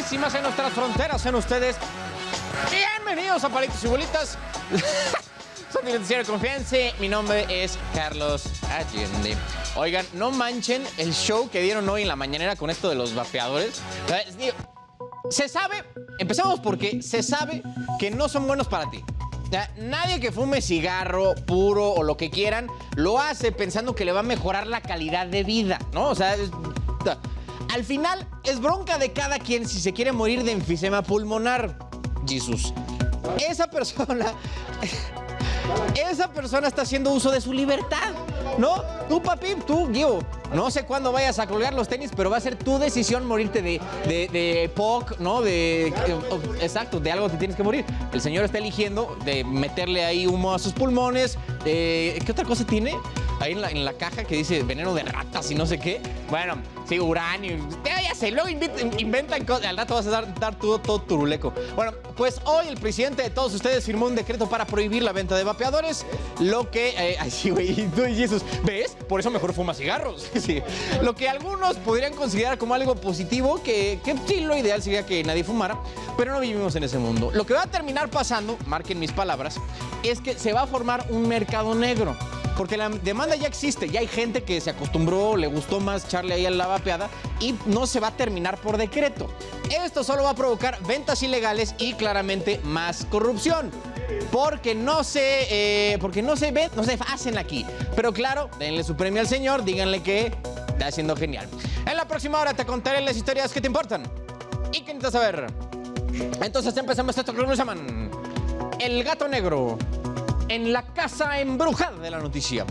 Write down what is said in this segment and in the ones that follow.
lejísimas en nuestras fronteras, sean ustedes bienvenidos a Palitos y Bolitas. Soy mi noticiero de confianza, mi nombre es Carlos Allende. Oigan, no manchen el show que dieron hoy en la mañanera con esto de los vapeadores. Se sabe, empezamos porque se sabe que no son buenos para ti. O sea, nadie que fume cigarro puro o lo que quieran lo hace pensando que le va a mejorar la calidad de vida, ¿no? O sea, al final es bronca de cada quien si se quiere morir de enfisema pulmonar. Jesús. Esa persona está haciendo uso de su libertad, ¿no? Tú, papi, tú, Guido, no sé cuándo vayas a colgar los tenis, pero va a ser tu decisión morirte de POC, ¿no? Exacto, de algo que tienes que morir. El señor está eligiendo de meterle ahí humo a sus pulmones. ¿Qué otra cosa tiene? Ahí en la caja que dice veneno de ratas y no sé qué. Bueno, sí, uranio. Ya sé, luego inventan cosas. Al rato vas a dar todo turuleco. Bueno, pues hoy el presidente de todos ustedes firmó un decreto para prohibir la venta de vapeadores. Lo que... ay, sí, güey. Tú, Jesús, ¿ves? Por eso mejor fuma cigarros. Sí. Lo que algunos podrían considerar como algo positivo, que sí, lo ideal sería que nadie fumara, pero no vivimos en ese mundo. Lo que va a terminar pasando, marquen mis palabras, es que se va a formar un mercado negro. Porque la demanda ya existe, ya hay gente que se acostumbró, le gustó más echarle ahí a la vapeada y no se va a terminar por decreto. Esto solo va a provocar ventas ilegales y claramente más corrupción. Porque no se hacen aquí. Pero claro, denle su premio al señor, díganle que está haciendo genial. En la próxima hora te contaré las historias que te importan y que necesitas saber. Entonces empezamos esto que nos llaman El Gato Negro en la casa embrujada de la noticia.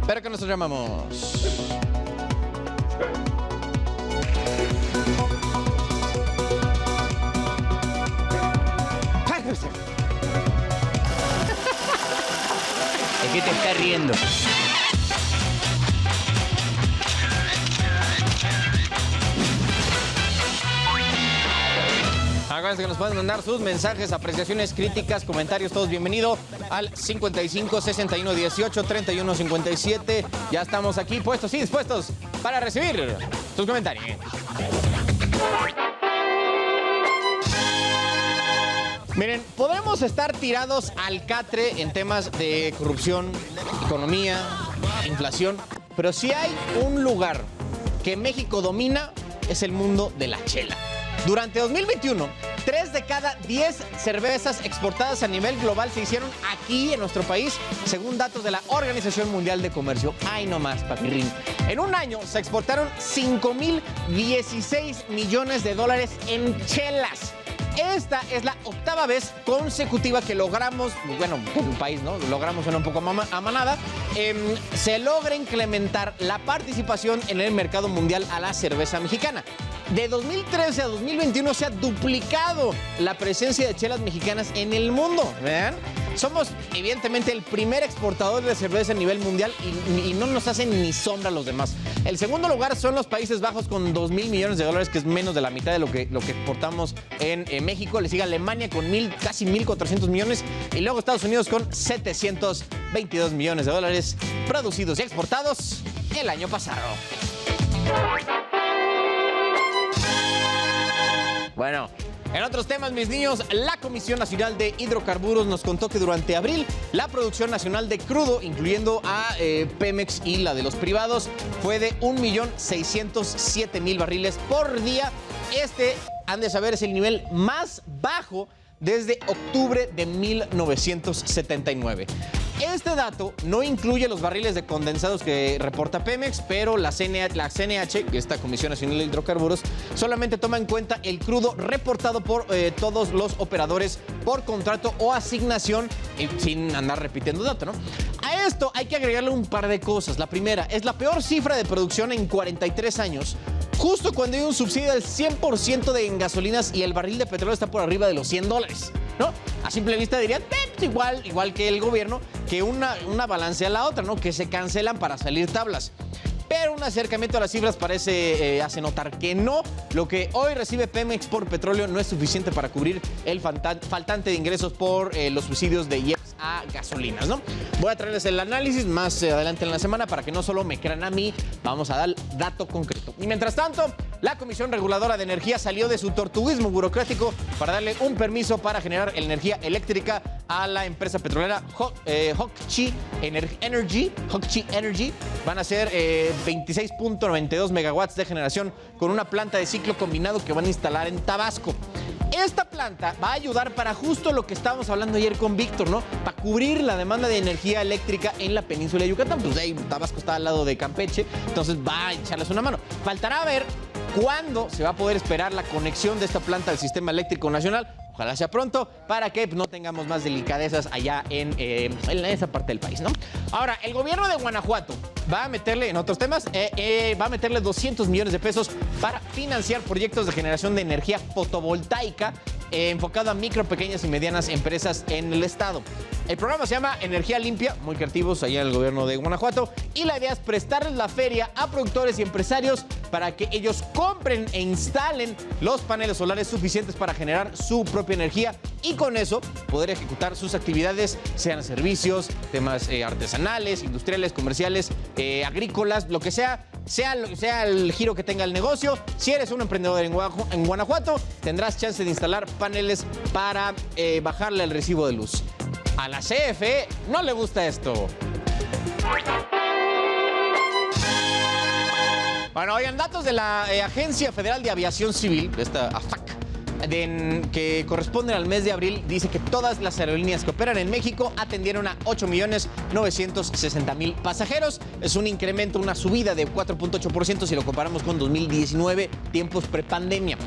Pero que nosotros llamamos... ¿De qué te estás riendo? Acuérdense que nos pueden mandar sus mensajes, apreciaciones, críticas, comentarios, todos bienvenidos al 55 61 18 31 57. Ya estamos aquí puestos y dispuestos para recibir sus comentarios. Miren, podemos estar tirados al catre en temas de corrupción, economía, inflación, pero si hay un lugar que México domina, es el mundo de la chela. Durante 2021, 3 de cada 10 cervezas exportadas a nivel global se hicieron aquí en nuestro país, según datos de la Organización Mundial de Comercio. ¡Ay, no más, papirrín! En un año se exportaron 5,016 millones de dólares en chelas. Esta es la octava vez consecutiva que logramos, bueno, en un país, ¿no? Logramos una un poco a manada, se logra incrementar la participación en el mercado mundial a la cerveza mexicana. De 2013 a 2021 se ha duplicado la presencia de chelas mexicanas en el mundo, ¿vean? Somos, evidentemente, el primer exportador de cerveza a nivel mundial y no nos hacen ni sombra los demás. El segundo lugar son los Países Bajos con 2,000 millones de dólares, que es menos de la mitad de lo que exportamos en México. Le sigue Alemania con casi 1,400 millones y luego Estados Unidos con 722 millones de dólares producidos y exportados el año pasado. Bueno, en otros temas, mis niños, la Comisión Nacional de Hidrocarburos nos contó que durante abril la producción nacional de crudo, incluyendo a Pemex y la de los privados, fue de 1,607,000 barriles por día. Han de saber, es el nivel más bajo desde octubre de 1979. Este dato no incluye los barriles de condensados que reporta Pemex, pero la CNH, esta Comisión Nacional de Hidrocarburos, solamente toma en cuenta el crudo reportado por todos los operadores por contrato o asignación, sin andar repitiendo dato, ¿no? A esto hay que agregarle un par de cosas. La primera, es la peor cifra de producción en 43 años. Justo cuando hay un subsidio del 100% en gasolinas y el barril de petróleo está por arriba de los $100, ¿no? A simple vista dirían, igual que el gobierno, que una balancea la otra, ¿no? Que se cancelan para salir tablas. Pero un acercamiento a las cifras hace notar que no. Lo que hoy recibe Pemex por petróleo no es suficiente para cubrir el faltante de ingresos por los subsidios de IEPS a gasolinas, ¿no? Voy a traerles el análisis más adelante en la semana para que no solo me crean a mí, vamos a dar dato concreto. Y mientras tanto, la Comisión Reguladora de Energía salió de su tortuguismo burocrático para darle un permiso para generar energía eléctrica a la empresa petrolera Hokchi Energy. Van a ser 26.92 megawatts de generación con una planta de ciclo combinado que van a instalar en Tabasco. Esta planta va a ayudar para justo lo que estábamos hablando ayer con Víctor, ¿no? Para cubrir la demanda de energía eléctrica en la península de Yucatán. Pues ahí Tabasco está al lado de Campeche, entonces va a echarles una mano. Faltará ver cuándo se va a poder esperar la conexión de esta planta al sistema eléctrico nacional. Ojalá sea pronto para que no tengamos más delicadezas allá en esa parte del país, ¿no? Ahora, el gobierno de Guanajuato va a meterle, en otros temas, va a meterle 200 millones de pesos para financiar proyectos de generación de energía fotovoltaica enfocado a micro, pequeñas y medianas empresas en el estado. El programa se llama Energía Limpia, muy creativos allá en el gobierno de Guanajuato, y la idea es prestarles la feria a productores y empresarios para que ellos compren e instalen los paneles solares suficientes para generar su propia energía y con eso poder ejecutar sus actividades, sean servicios, temas artesanales, industriales, comerciales, agrícolas, lo que sea el giro que tenga el negocio. Si eres un emprendedor en Guanajuato, tendrás chance de instalar paneles para bajarle el recibo de luz. A la CFE no le gusta esto. Bueno, oigan, datos de la Agencia Federal de Aviación Civil, esta AFAC, que corresponden al mes de abril, dice que todas las aerolíneas que operan en México atendieron a 8.960.000 pasajeros. Es un incremento, una subida de 4.8% si lo comparamos con 2019, tiempos prepandemia.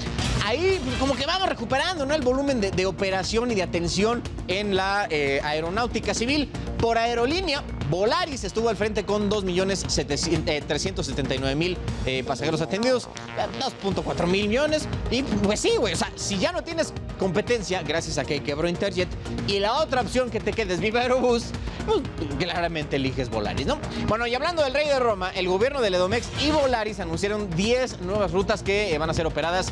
Ahí como que vamos recuperando, ¿no?, el volumen de operación y de atención en la aeronáutica civil. Por aerolínea, Volaris estuvo al frente con 2.379.000 pasajeros atendidos, 2.4 mil millones. Y pues sí, güey, o sea, si ya no tienes competencia, gracias a que quebró Interjet, y la otra opción que te quedes Viva Aerobús, pues claramente eliges Volaris, ¿no? Bueno, y hablando del Rey de Roma, el gobierno de Edomex y Volaris anunciaron 10 nuevas rutas que van a ser operadas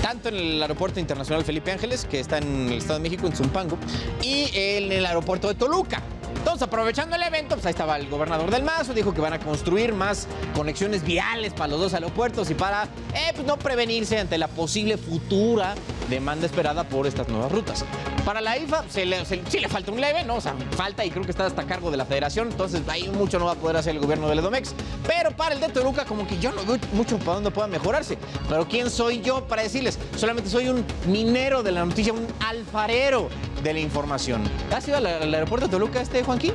tanto en el Aeropuerto Internacional Felipe Ángeles, que está en el Estado de México, en Zumpango, y en el aeropuerto de Toluca. Entonces, aprovechando el evento, pues ahí estaba el gobernador del Mazo, dijo que van a construir más conexiones viales para los dos aeropuertos y para pues no prevenirse ante la posible futura demanda esperada por estas nuevas rutas. Para la IFA sí le falta un leve, ¿no? O sea, falta y creo que está hasta a cargo de la federación, entonces ahí mucho no va a poder hacer el gobierno del Edomex. Pero para el de Toluca, como que yo no veo mucho para dónde pueda mejorarse. Pero ¿quién soy yo para decirles? Solamente soy un minero de la noticia, un alfarero de la información. ¿Has ido al aeropuerto de Toluca, Juanqui?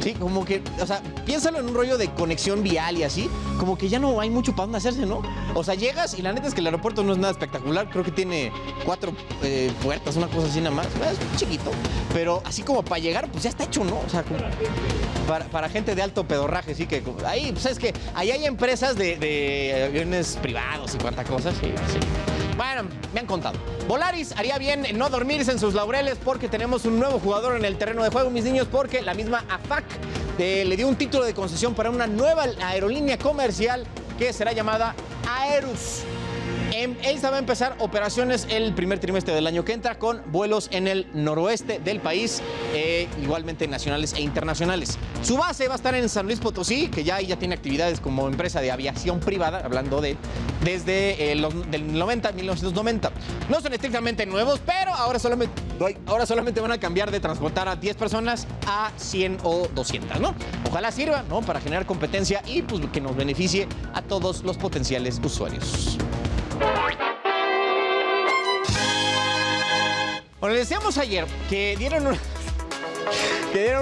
Sí, como que, o sea, piénsalo en un rollo de conexión vial y así, como que ya no hay mucho para dónde hacerse, ¿no? O sea, llegas y la neta es que el aeropuerto no es nada espectacular, creo que tiene 4 puertas, una cosa así nada más, es chiquito, pero así como para llegar, pues ya está hecho, ¿no? O sea, como para gente de alto pedorraje, sí, que ahí, pues es que ahí hay empresas de aviones privados y cuánta cosa, sí. Bueno, me han contado. Volaris haría bien en no dormirse en sus laureles porque tenemos un nuevo jugador en el terreno de juego, mis niños, porque la misma AFAC le dio un título de concesión para una nueva aerolínea comercial que será llamada Aerus. Esta va a empezar operaciones el primer trimestre del año que entra con vuelos en el noroeste del país, igualmente nacionales e internacionales. Su base va a estar en San Luis Potosí, que ya tiene actividades como empresa de aviación privada, hablando desde 1990. No son estrictamente nuevos, pero ahora solamente van a cambiar de transportar a 10 personas a 100 o 200, ¿no? Ojalá sirva, ¿no?, para generar competencia y pues que nos beneficie a todos los potenciales usuarios. Bueno, les decíamos ayer que dieron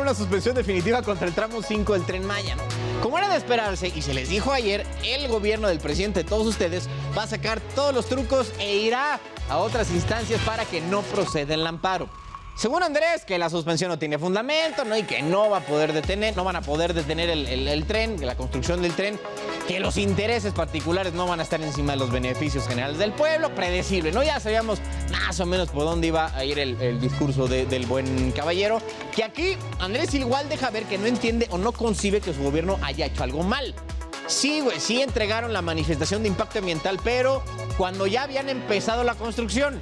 una suspensión definitiva contra el tramo 5 del Tren Maya, ¿no? Como era de esperarse, y se les dijo ayer, el gobierno del presidente de todos ustedes va a sacar todos los trucos e irá a otras instancias para que no proceda el amparo. Según Andrés, que la suspensión no tiene fundamento, ¿no?, y que no van a poder detener el tren, la construcción del tren, que los intereses particulares no van a estar encima de los beneficios generales del pueblo, predecible, ¿no? Ya sabíamos más o menos por dónde iba a ir el discurso del buen caballero, que aquí Andrés igual deja ver que no entiende o no concibe que su gobierno haya hecho algo mal. Sí, güey, sí entregaron la manifestación de impacto ambiental, pero cuando ya habían empezado la construcción.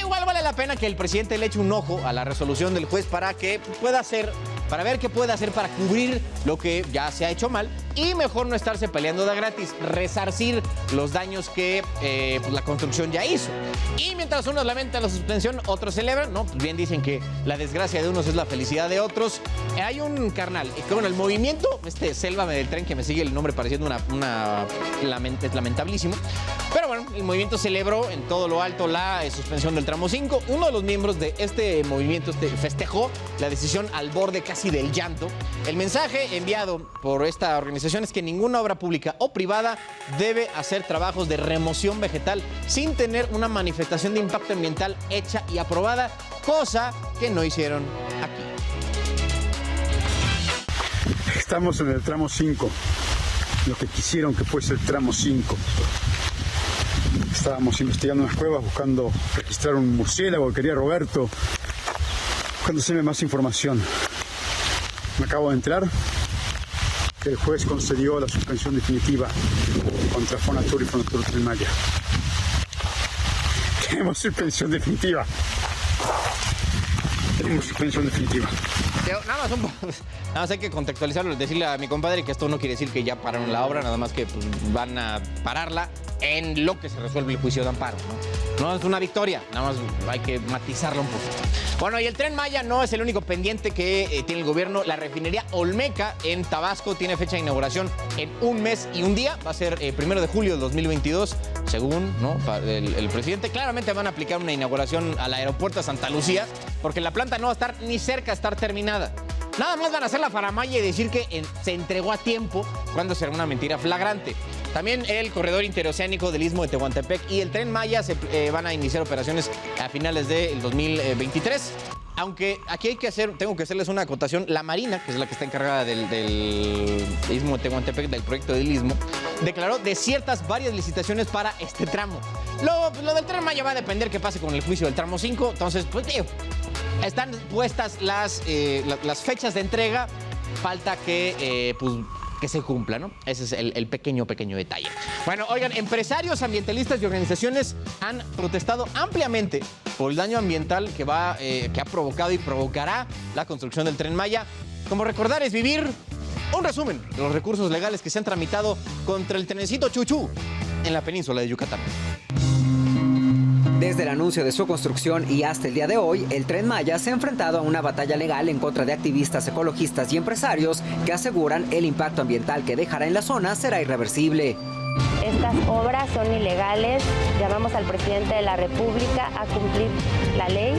Igual vale la pena que el presidente le eche un ojo a la resolución del juez para que pueda ser para ver qué puede hacer para cubrir lo que ya se ha hecho mal y mejor no estarse peleando de gratis, resarcir los daños que pues la construcción ya hizo. Y mientras unos lamentan la suspensión, otros celebran, ¿no? Pues bien dicen que la desgracia de unos es la felicidad de otros. Hay un carnal, que bueno, el movimiento, Sélvame del Tren, que me sigue el nombre pareciendo es lamentabilísimo. Pero bueno, el movimiento celebró en todo lo alto la suspensión del tramo 5. Uno de los miembros de este movimiento festejó la decisión al borde casi del llanto. El mensaje enviado por esta organización es que ninguna obra pública o privada debe hacer trabajos de remoción vegetal sin tener una manifestación de impacto ambiental hecha y aprobada, cosa que no hicieron aquí. Estamos en el tramo 5, lo que quisieron que fuese el tramo 5. Estábamos investigando unas cuevas buscando registrar un murciélago que quería Roberto, buscando hacerme más información. Me acabo de enterar que el juez concedió la suspensión definitiva contra Fonatur y Fonatur Tren Maya. Tenemos suspensión definitiva. Tenemos suspensión definitiva. Nada más hay que contextualizarlo, decirle a mi compadre que esto no quiere decir que ya pararon la obra, nada más que pues, van a pararla en lo que se resuelve el juicio de amparo, ¿no? No es una victoria, nada más hay que matizarlo un poquito. Bueno, y el Tren Maya no es el único pendiente que tiene el gobierno. La refinería Olmeca en Tabasco tiene fecha de inauguración en 1 mes y 1 día. Va a ser 1 de julio del 2022, según, ¿no?, el presidente. Claramente van a aplicar una inauguración al aeropuerto de Santa Lucía, porque la planta no va a estar ni cerca de estar terminada. Nada más van a hacer la faramalla y decir que se entregó a tiempo, cuando será una mentira flagrante. También el corredor interoceánico del Istmo de Tehuantepec y el Tren Maya van a iniciar operaciones a finales del 2023. Aunque aquí tengo que hacerles una acotación. La Marina, que es la que está encargada del Istmo de Tehuantepec, del proyecto del Istmo, declaró desiertas varias licitaciones para este tramo. Lo del Tren Maya va a depender qué pase con el juicio del tramo 5. Entonces, pues, están puestas las fechas de entrega. Falta que se cumpla, ¿no? Ese es el pequeño detalle. Bueno, oigan, empresarios, ambientalistas y organizaciones han protestado ampliamente por el daño ambiental que ha provocado y provocará la construcción del Tren Maya. Como recordar es vivir. Un resumen de los recursos legales que se han tramitado contra el trenecito Chuchú en la península de Yucatán. Desde el anuncio de su construcción y hasta el día de hoy, el Tren Maya se ha enfrentado a una batalla legal en contra de activistas ecologistas y empresarios que aseguran el impacto ambiental que dejará en la zona será irreversible. Estas obras son ilegales. Llamamos al presidente de la República a cumplir la ley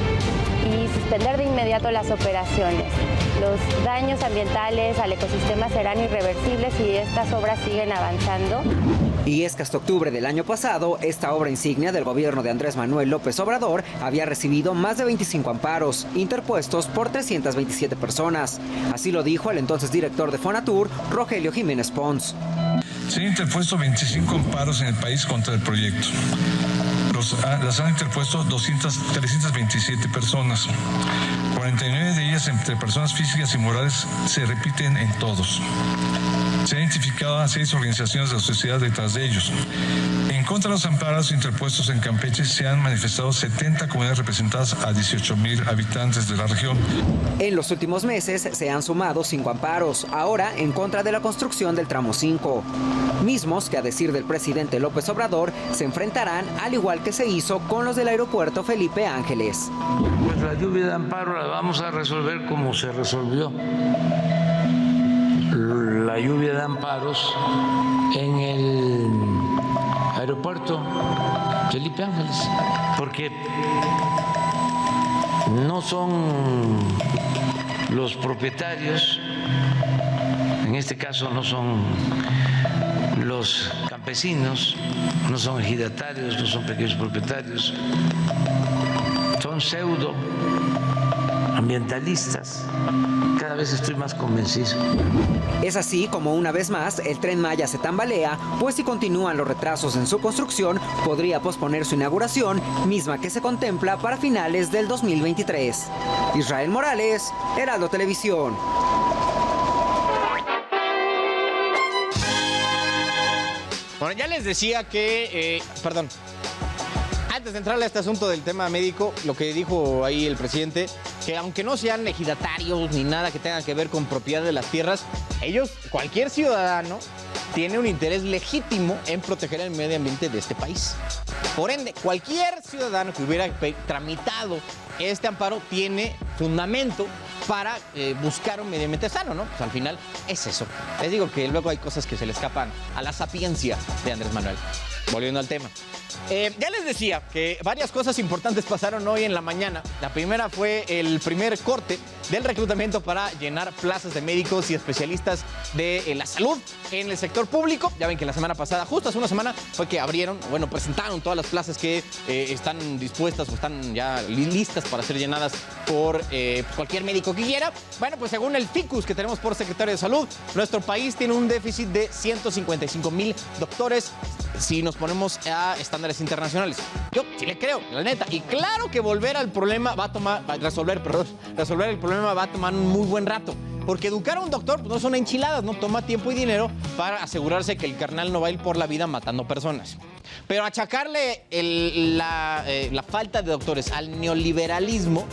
y suspender de inmediato las operaciones. Los daños ambientales al ecosistema serán irreversibles si estas obras siguen avanzando. Y es que hasta octubre del año pasado, esta obra insignia del gobierno de Andrés Manuel López Obrador había recibido más de 25 amparos, interpuestos por 327 personas. Así lo dijo el entonces director de Fonatur, Rogelio Jiménez Pons. Se han interpuesto 25 amparos en el país contra el proyecto. Las han interpuesto 327 personas. 49 de ellas entre personas físicas y morales se repiten en todos. Se han identificado a 6 organizaciones de la sociedad detrás de ellos. En contra de los amparos interpuestos en Campeche se han manifestado 70 comunidades representadas a 18,000 habitantes de la región. En los últimos meses se han sumado 5 amparos, ahora en contra de la construcción del tramo 5. Mismos que, a decir del presidente López Obrador, se enfrentarán al igual que se hizo con los del aeropuerto Felipe Ángeles. Pues la lluvia de amparo la vamos a resolver como se resolvió la lluvia de amparos en el aeropuerto Felipe Ángeles, porque no son los propietarios, en este caso no son los campesinos, no son ejidatarios, no son pequeños propietarios, son pseudo ambientalistas. Cada vez estoy más convencido. Es así como una vez más el Tren Maya se tambalea, pues si continúan los retrasos en su construcción, podría posponer su inauguración, misma que se contempla para finales del 2023. Israel Morales, Heraldo Televisión. Bueno, ya les decía que, antes de entrar a este asunto del tema médico, lo que dijo ahí el presidente, que aunque no sean ejidatarios ni nada que tenga que ver con propiedad de las tierras, ellos, cualquier ciudadano, tiene un interés legítimo en proteger el medio ambiente de este país. Por ende, cualquier ciudadano que hubiera tramitado este amparo tiene fundamento para buscar un medio ambiente sano, ¿no? Pues al final es eso. Les digo que luego hay cosas que se le escapan a la sapiencia de Andrés Manuel. Volviendo al tema. Ya les decía que varias cosas importantes pasaron hoy en la mañana. La primera fue el primer corte del reclutamiento para llenar plazas de médicos y especialistas de la salud en el sector público. Ya ven que la semana pasada, justo hace una semana, fue que presentaron todas las plazas que están dispuestas o están ya listas para ser llenadas por cualquier médico que quiera. Bueno, pues según el ficus que tenemos por secretario de Salud, nuestro país tiene un déficit de 155,000 doctores si nos ponemos a estándares internacionales. Yo sí le creo, la neta. Y claro que resolver el problema va a tomar un muy buen rato. Porque educar a un doctor pues, no son enchiladas, no toma tiempo y dinero para asegurarse que el carnal no va a ir por la vida matando personas. Pero achacarle la falta de doctores al neoliberalismo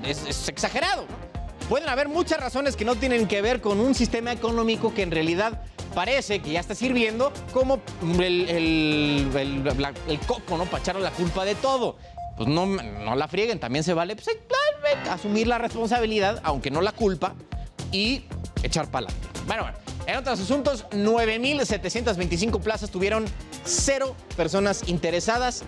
es exagerado, ¿no? Pueden haber muchas razones que no tienen que ver con un sistema económico que en realidad parece que ya está sirviendo como el coco, ¿no? Para echarle la culpa de todo. Pues no la frieguen, también se vale pues, asumir la responsabilidad, aunque no la culpa, y echar para adelante. Bueno, en otros asuntos, 9,725 plazas tuvieron 0 personas interesadas,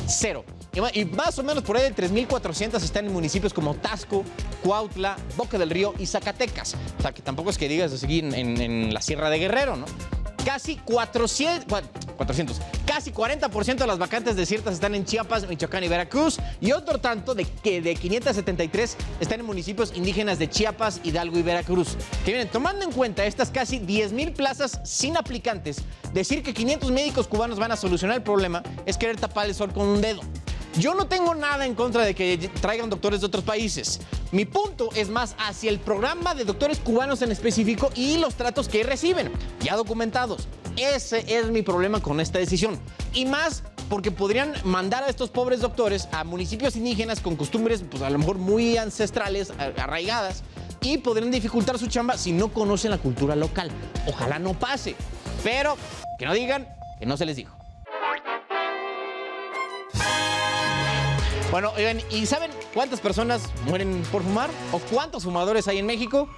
0. Y más o menos por ahí de 3,400 están en municipios como Taxco, Cuautla, Boca del Río y Zacatecas. O sea, que tampoco es que digas de seguir en la Sierra de Guerrero, ¿no? Casi 40% de las vacantes desiertas están en Chiapas, Michoacán y Veracruz. Y otro tanto de 573 están en municipios indígenas de Chiapas, Hidalgo y Veracruz. Que miren, tomando en cuenta estas casi 10,000 plazas sin aplicantes, decir que 500 médicos cubanos van a solucionar el problema es querer tapar el sol con un dedo. Yo no tengo nada en contra de que traigan doctores de otros países. Mi punto es más hacia el programa de doctores cubanos en específico y los tratos que reciben, ya documentados. Ese es mi problema con esta decisión. Y más porque podrían mandar a estos pobres doctores a municipios indígenas con costumbres, pues a lo mejor muy ancestrales, arraigadas, y podrían dificultar su chamba si no conocen la cultura local. Ojalá no pase, pero que no digan que no se les dijo. Bueno, oigan, ¿y saben cuántas personas mueren por fumar? ¿O cuántos fumadores hay en México?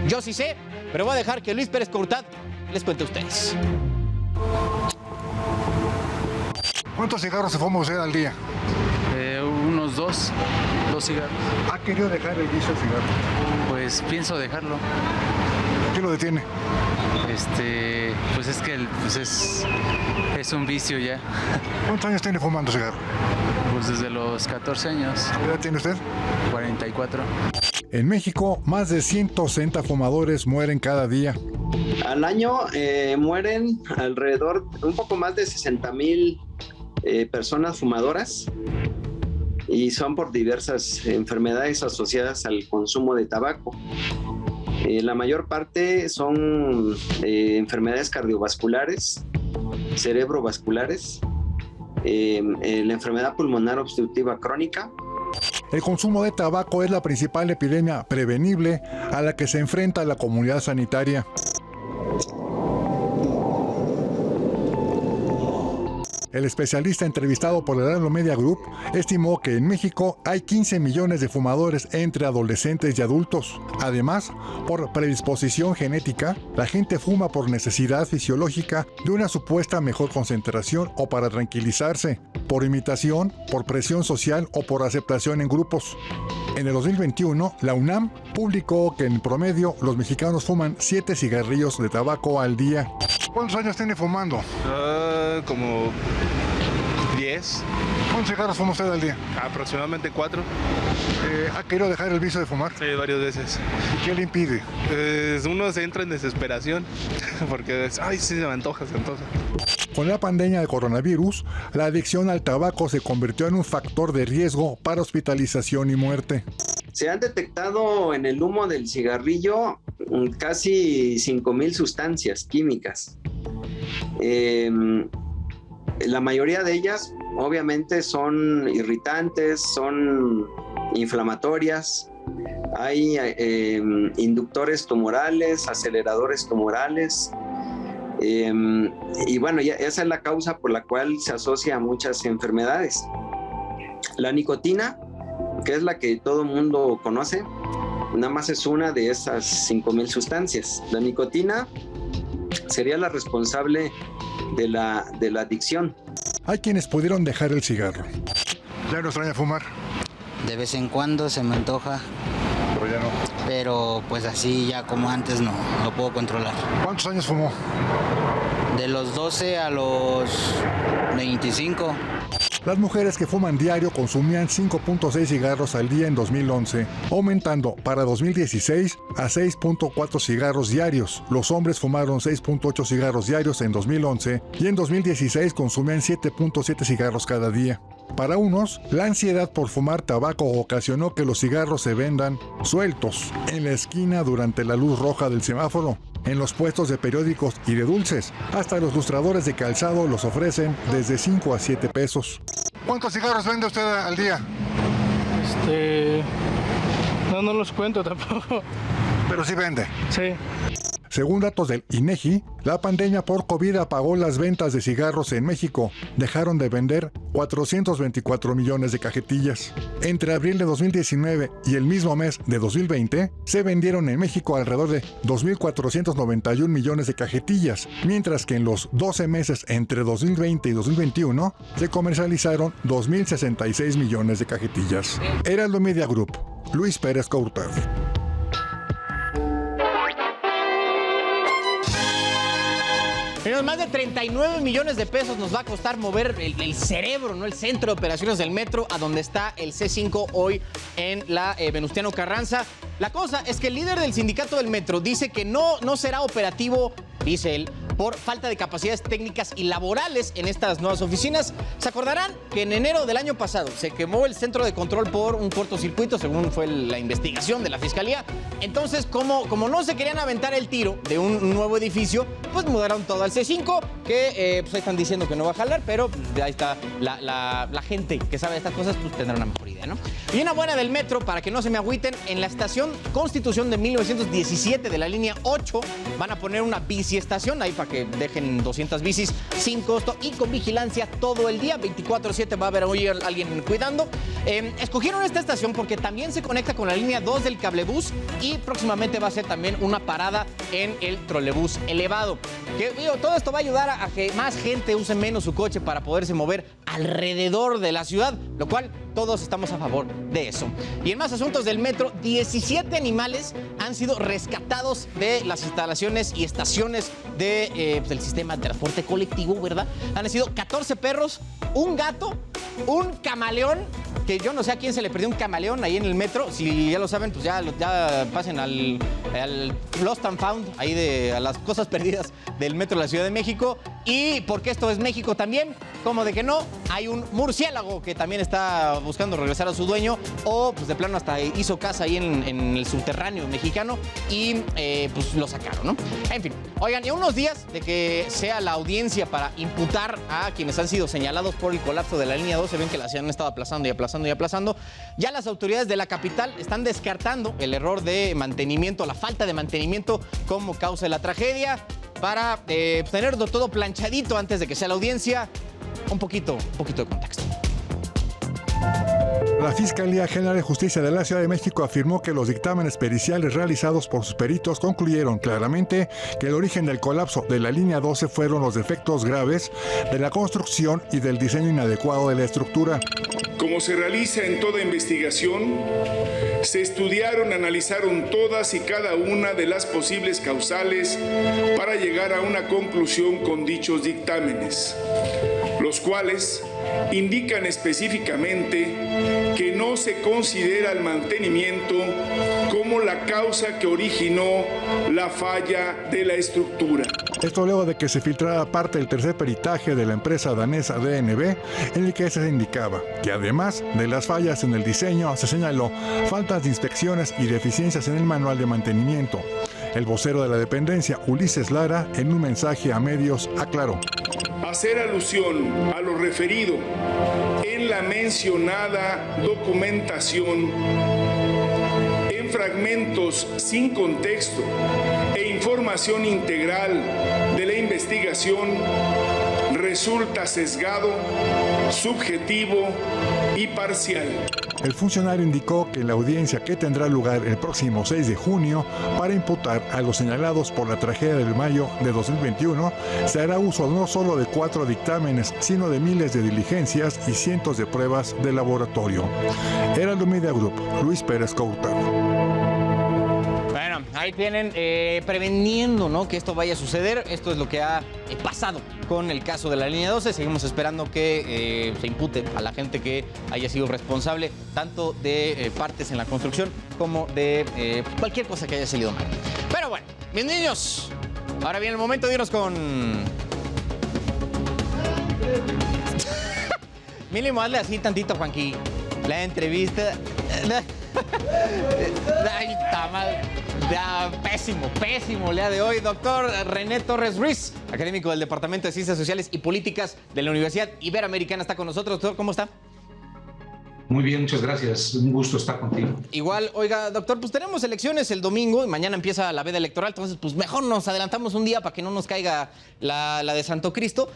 Yo sí sé, pero voy a dejar que Luis Pérez Courtad les cuente a ustedes. ¿Cuántos cigarros se fuma usted al día? Unos dos cigarros. ¿Ha querido dejar el vicio del cigarro? Pues pienso dejarlo. ¿Qué lo detiene? Pues es que es un vicio ya. ¿Cuántos años tiene fumando cigarro? Pues desde los 14 años. ¿Qué edad tiene usted? 44. En México, más de 160 fumadores mueren cada día. Al año mueren alrededor, un poco más de 60,000 personas fumadoras y son por diversas enfermedades asociadas al consumo de tabaco. La mayor parte son enfermedades cardiovasculares, cerebrovasculares, la enfermedad pulmonar obstructiva crónica. El consumo de tabaco es la principal epidemia prevenible a la que se enfrenta la comunidad sanitaria. El especialista entrevistado por el Heraldo Media Group estimó que en México hay 15 millones de fumadores entre adolescentes y adultos. Además, por predisposición genética, la gente fuma por necesidad fisiológica de una supuesta mejor concentración o para tranquilizarse, por imitación, por presión social o por aceptación en grupos. En el 2021, la UNAM publicó que en promedio los mexicanos fuman 7 cigarrillos de tabaco al día. ¿Cuántos años tiene fumando? Como 10. ¿Cuántos cigarros fuma usted al día? Aproximadamente 4. ¿Ha querido dejar el vicio de fumar? Sí, varias veces. ¿Y qué le impide? Uno se entra en desesperación porque, sí se me antoja, Con la pandemia de coronavirus, la adicción al tabaco se convirtió en un factor de riesgo para hospitalización y muerte. Se han detectado en el humo del cigarrillo casi 5,000 sustancias químicas. La mayoría de ellas obviamente son irritantes, son inflamatorias, hay inductores tumorales, aceleradores tumorales, y bueno, esa es la causa por la cual se asocia a muchas enfermedades. La nicotina, que es la que todo el mundo conoce, nada más es una de esas 5,000 sustancias. La nicotina sería la responsable de la adicción. Hay quienes pudieron dejar el cigarro. ¿Ya no extraña fumar? De vez en cuando se me antoja. Pero ya no. Pero pues así ya como antes no lo puedo controlar. ¿Cuántos años fumó? De los 12 a los 25. Las mujeres que fuman diario consumían 5.6 cigarros al día en 2011, aumentando para 2016 a 6.4 cigarros diarios. Los hombres fumaron 6.8 cigarros diarios en 2011 y en 2016 consumían 7.7 cigarros cada día. Para unos, la ansiedad por fumar tabaco ocasionó que los cigarros se vendan sueltos en la esquina durante la luz roja del semáforo, en los puestos de periódicos y de dulces. Hasta los lustradores de calzado los ofrecen desde 5 a 7 pesos. ¿Cuántos cigarros vende usted al día? No los cuento tampoco. Pero sí vende. Sí. Según datos del INEGI, la pandemia por COVID apagó las ventas de cigarros en México. Dejaron de vender 424 millones de cajetillas. Entre abril de 2019 y el mismo mes de 2020, se vendieron en México alrededor de 2.491 millones de cajetillas, mientras que en los 12 meses entre 2020 y 2021 se comercializaron 2.066 millones de cajetillas. Heraldo Media Group, Luis Pérez Couto. Más de 39 millones de pesos nos va a costar mover el cerebro, ¿no? El centro de operaciones del metro, a donde está el C5 hoy en la Venustiano Carranza. La cosa es que el líder del sindicato del metro dice que no será operativo, dice él, por falta de capacidades técnicas y laborales en estas nuevas oficinas. Se acordarán que en enero del año pasado se quemó el centro de control por un cortocircuito, según fue la investigación de la Fiscalía. Entonces, como no se querían aventar el tiro de un nuevo edificio, pues mudaron todo al C5, que pues ahí están diciendo que no va a jalar, pero ahí está la gente que sabe de estas cosas, pues tendrá una mejor idea, ¿no? Y una buena del metro, para que no se me agüiten, en la estación Constitución de 1917 de la línea 8 van a poner una biciestación ahí para que dejen 200 bicis sin costo y con vigilancia todo el día, 24/7 va a haber hoy alguien cuidando. Escogieron esta estación porque también se conecta con la línea 2 del cablebús y próximamente va a ser también una parada en el trolebús elevado. Que, todo esto va a ayudar a que más gente use menos su coche para poderse mover alrededor de la ciudad, lo cual todos estamos a favor de eso. Y en más asuntos del metro, 17 animales han sido rescatados de las instalaciones y estaciones del sistema de transporte colectivo, ¿verdad? Han sido 14 perros, un gato, un camaleón, que yo no sé a quién se le perdió un camaleón ahí en el metro. Si ya lo saben, pues ya pasen al Lost and Found, ahí a las cosas perdidas del metro de la Ciudad de México. Y porque esto es México también, como de que no, hay un murciélago que también está buscando regresar a su dueño, o pues de plano hasta hizo casa ahí en el subterráneo mexicano y pues lo sacaron, ¿no? En fin, oigan, y a unos días de que sea la audiencia para imputar a quienes han sido señalados por el colapso de la línea 2, se ven que la han estado aplazando y aplazando y aplazando. Ya las autoridades de la capital están descartando el error de mantenimiento, la falta de mantenimiento como causa de la tragedia, para tenerlo todo planchadito antes de que sea la audiencia. Un poquito de contexto. La Fiscalía General de Justicia de la Ciudad de México afirmó que los dictámenes periciales realizados por sus peritos concluyeron claramente que el origen del colapso de la línea 12 fueron los defectos graves de la construcción y del diseño inadecuado de la estructura. Como se realiza en toda investigación, se estudiaron, analizaron todas y cada una de las posibles causales para llegar a una conclusión con dichos dictámenes, los cuales indican específicamente que no se considera el mantenimiento como la causa que originó la falla de la estructura. Esto luego de que se filtrara parte del tercer peritaje de la empresa danesa DNB, en el que se indicaba que además de las fallas en el diseño, se señaló faltas de inspecciones y deficiencias en el manual de mantenimiento. El vocero de la dependencia, Ulises Lara, en un mensaje a medios, aclaró: hacer alusión a lo referido en la mencionada documentación en fragmentos sin contexto e información integral de la investigación resulta sesgado, subjetivo y parcial. El funcionario indicó que en la audiencia que tendrá lugar el próximo 6 de junio para imputar a los señalados por la tragedia del mayo de 2021, se hará uso no solo de 4 dictámenes, sino de miles de diligencias y cientos de pruebas de laboratorio. Heraldo Media Group, Luis Pérez Couta. Bueno, ahí tienen preveniendo, ¿no?, que esto vaya a suceder. Esto es lo que ha pasado con el caso de la línea 12. Seguimos esperando que se impute a la gente que haya sido responsable tanto de partes en la construcción como de cualquier cosa que haya salido mal. Pero bueno, mis niños, ahora viene el momento de irnos con... Mínimo, hazle así tantito, Juanqui. La entrevista... Ay, está mal. Ya, pésimo el día de hoy. Doctor René Torres Ruiz, académico del Departamento de Ciencias Sociales y Políticas de la Universidad Iberoamericana, está con nosotros. Doctor, ¿cómo está? Muy bien, muchas gracias. Un gusto estar contigo. Igual, oiga, doctor, pues tenemos elecciones el domingo y mañana empieza la veda electoral, entonces pues mejor nos adelantamos un día para que no nos caiga la de Santo Cristo.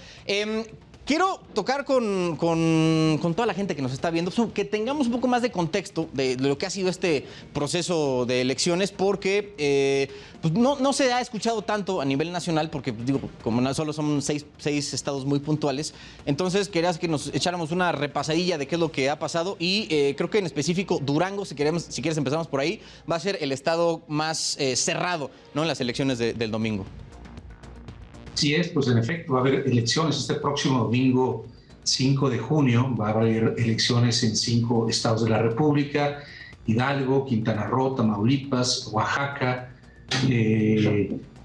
Quiero tocar con toda la gente que nos está viendo, que tengamos un poco más de contexto de lo que ha sido este proceso de elecciones, porque pues no se ha escuchado tanto a nivel nacional, porque digo, como solo son seis estados muy puntuales. Entonces querías que nos echáramos una repasadilla de qué es lo que ha pasado y creo que en específico Durango, si quieres empezamos por ahí, va a ser el estado más cerrado, ¿no?, en las elecciones del domingo. Sí es, pues en efecto va a haber elecciones este próximo domingo 5 de junio, va a haber elecciones en 5 estados de la República: Hidalgo, Quintana Roo, Tamaulipas, Oaxaca,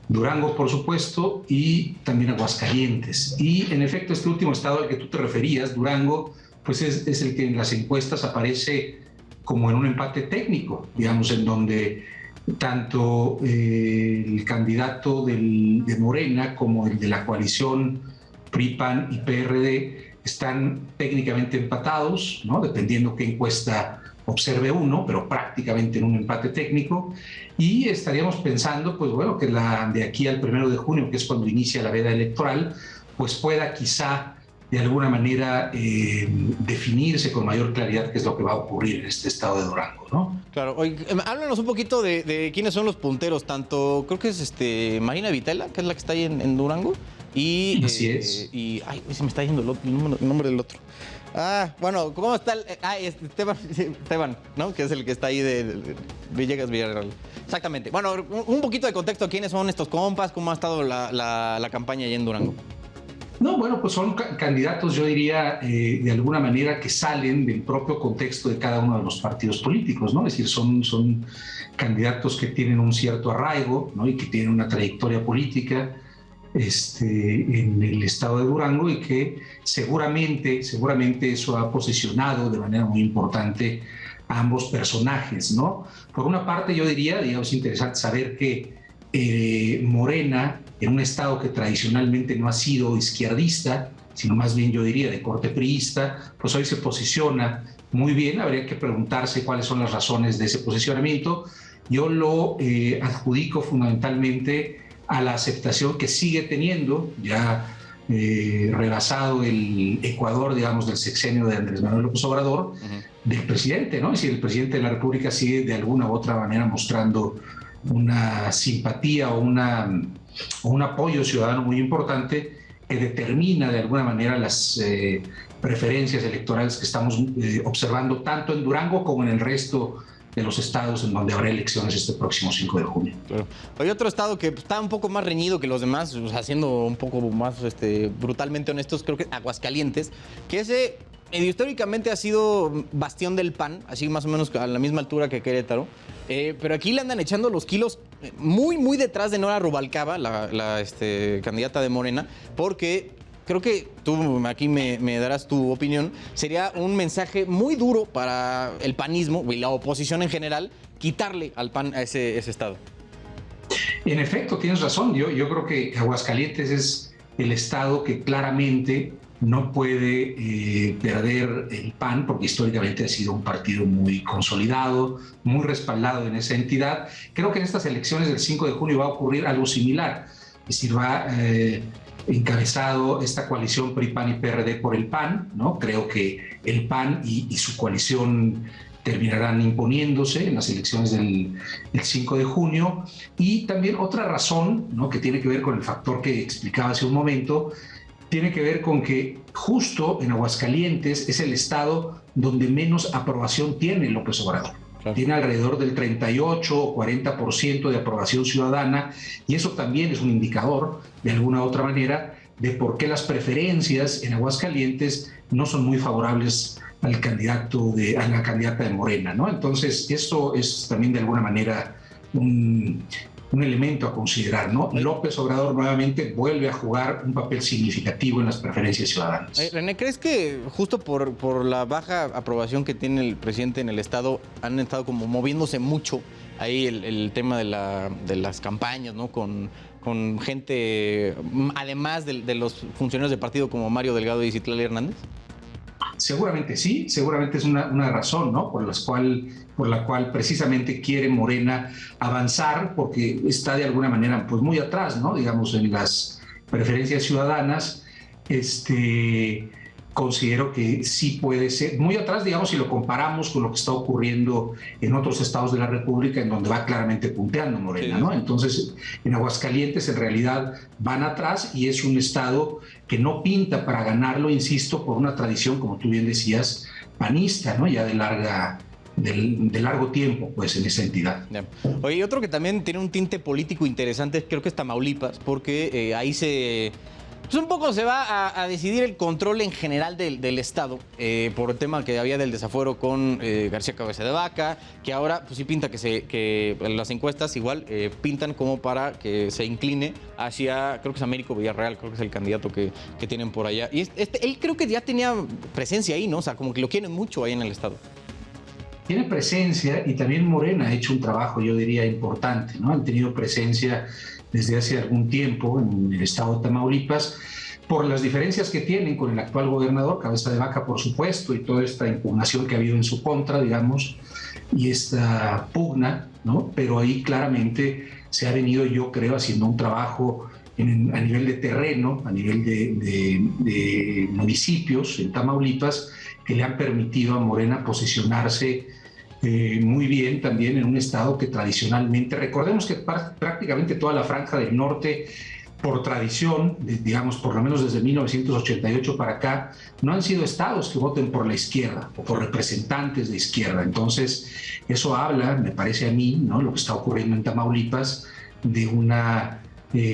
Durango, por supuesto, y también Aguascalientes. Y en efecto este último estado al que tú te referías, Durango, pues es el que en las encuestas aparece como en un empate técnico, digamos, en donde tanto el candidato de Morena como el de la coalición PRI, PAN y PRD están técnicamente empatados, ¿no?, dependiendo qué encuesta observe uno, pero prácticamente en un empate técnico. Y estaríamos pensando, pues bueno, que de aquí al 1 de junio, que es cuando inicia la veda electoral, pues pueda quizá de alguna manera definirse con mayor claridad qué es lo que va a ocurrir en este estado de Durango, ¿no? Claro. Oye, háblanos un poquito de quiénes son los punteros, tanto creo que es Marina Vitela, que es la que está ahí en Durango, y... Así es. Y, ay, se me está yendo el nombre del otro. Ah, bueno, ¿cómo está? Esteban, ¿no?, que es el que está ahí de Villegas Villarreal. Exactamente. Bueno, un poquito de contexto, ¿quiénes son estos compas? ¿Cómo ha estado la campaña allá en Durango? No, bueno, pues son candidatos, yo diría, de alguna manera que salen del propio contexto de cada uno de los partidos políticos, ¿no? Es decir, son candidatos que tienen un cierto arraigo, ¿no?, y que tienen una trayectoria política en el estado de Durango, y que seguramente eso ha posicionado de manera muy importante a ambos personajes, ¿no? Por una parte, yo diría, digamos, es interesante saber que Morena, en un estado que tradicionalmente no ha sido izquierdista, sino más bien yo diría de corte priista, pues hoy se posiciona muy bien. Habría que preguntarse cuáles son las razones de ese posicionamiento. Yo lo adjudico fundamentalmente a la aceptación que sigue teniendo, ya rebasado el Ecuador, digamos, del sexenio de Andrés Manuel López Obrador, del presidente, ¿no? Es decir, el presidente de la República sigue de alguna u otra manera mostrando una simpatía o un apoyo ciudadano muy importante que determina de alguna manera las preferencias electorales que estamos observando tanto en Durango como en el resto de los estados en donde habrá elecciones este próximo 5 de junio. Claro. Hay otro estado que está un poco más reñido que los demás, o sea, siendo un poco más brutalmente honestos, creo que Aguascalientes, que ese históricamente ha sido bastión del PAN, así más o menos a la misma altura que Querétaro, pero aquí le andan echando los kilos muy detrás de Nora Rubalcaba, la candidata de Morena, porque creo que tú aquí me darás tu opinión. Sería un mensaje muy duro para el panismo y la oposición en general quitarle al PAN a ese estado. En efecto, tienes razón. Yo creo que Aguascalientes es el estado que claramente no puede perder el PAN, porque históricamente ha sido un partido muy consolidado, muy respaldado en esa entidad. Creo que en estas elecciones del 5 de junio va a ocurrir algo similar. Es decir, va encabezado esta coalición PRI, PAN y PRD por el PAN, ¿no? Creo que el PAN y su coalición terminarán imponiéndose en las elecciones del 5 de junio. Y también otra razón, ¿no?, que tiene que ver con el factor que explicaba hace un momento, tiene que ver con que justo en Aguascalientes es el estado donde menos aprobación tiene López Obrador. Claro. Tiene alrededor del 38 o 40% de aprobación ciudadana, y eso también es un indicador, de alguna u otra manera, de por qué las preferencias en Aguascalientes no son muy favorables al candidato a la candidata de Morena, ¿no? Entonces, esto es también de alguna manera un elemento a considerar, ¿no? López Obrador nuevamente vuelve a jugar un papel significativo en las preferencias ciudadanas. René, ¿crees que justo por la baja aprobación que tiene el presidente en el estado han estado como moviéndose mucho ahí el tema de las campañas, ¿no? Con gente, además de los funcionarios del partido como Mario Delgado y Citlali Hernández? Seguramente sí, seguramente es una razón, ¿no?, por la cual precisamente quiere Morena avanzar, porque está de alguna manera pues muy atrás, ¿no?, digamos, en las preferencias ciudadanas. Considero que sí puede ser muy atrás, digamos, si lo comparamos con lo que está ocurriendo en otros estados de la República, en donde va claramente punteando Morena, ¿no? Entonces, en Aguascalientes en realidad van atrás, y es un estado que no pinta para ganarlo, insisto, por una tradición, como tú bien decías, panista, ¿no?, ya de largo tiempo, pues, en esa entidad. Oye, y otro que también tiene un tinte político interesante, creo que es Tamaulipas, porque ahí pues un poco se va a decidir el control en general del Estado, por el tema que había del desafuero con García Cabeza de Vaca, que ahora pues sí pinta que las encuestas igual pintan como para que se incline hacia, creo que es Américo Villarreal, creo que es el candidato que tienen por allá. Y él creo que ya tenía presencia ahí, ¿no? O sea, como que lo quieren mucho ahí en el Estado. Tiene presencia, y también Morena ha hecho un trabajo, yo diría, importante, ¿no? Han tenido presencia desde hace algún tiempo en el estado de Tamaulipas, por las diferencias que tienen con el actual gobernador, Cabeza de Vaca, por supuesto, y toda esta impugnación que ha habido en su contra, digamos, y esta pugna, ¿no? Pero ahí claramente se ha venido, yo creo, haciendo un trabajo a nivel de terreno, a nivel de municipios en Tamaulipas, que le han permitido a Morena posicionarse muy bien también en un estado que tradicionalmente, recordemos que prácticamente toda la franja del norte, por tradición, digamos, por lo menos desde 1988 para acá, no han sido estados que voten por la izquierda o por representantes de izquierda. Entonces, eso habla, me parece a mí, ¿no?, lo que está ocurriendo en Tamaulipas, de una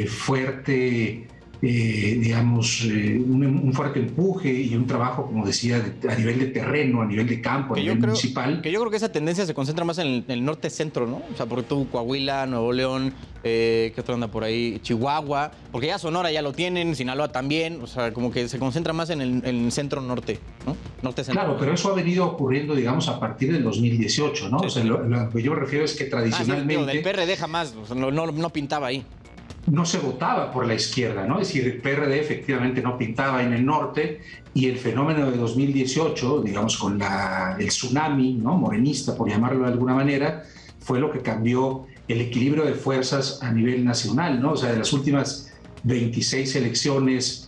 fuerte, un fuerte empuje y un trabajo, como decía, a nivel de terreno, a nivel de campo, a nivel municipal. Que yo creo que esa tendencia se concentra más en el norte-centro, ¿no? O sea, porque tú, Coahuila, Nuevo León, ¿qué otra anda por ahí? Chihuahua, porque ya Sonora ya lo tienen, Sinaloa también, o sea, como que se concentra más en el centro-norte, ¿no? Norte-centro. Claro, pero eso ha venido ocurriendo, digamos, a partir del 2018, ¿no? Sí, o sea, lo que yo me refiero es que tradicionalmente... Sí, del PRD jamás, o sea, no pintaba ahí. No se votaba por la izquierda, ¿no? Es decir, el PRD efectivamente no pintaba en el norte, y el fenómeno de 2018, digamos, con el tsunami, ¿no?, morenista, por llamarlo de alguna manera, fue lo que cambió el equilibrio de fuerzas a nivel nacional, ¿no? O sea, de las últimas 26 elecciones,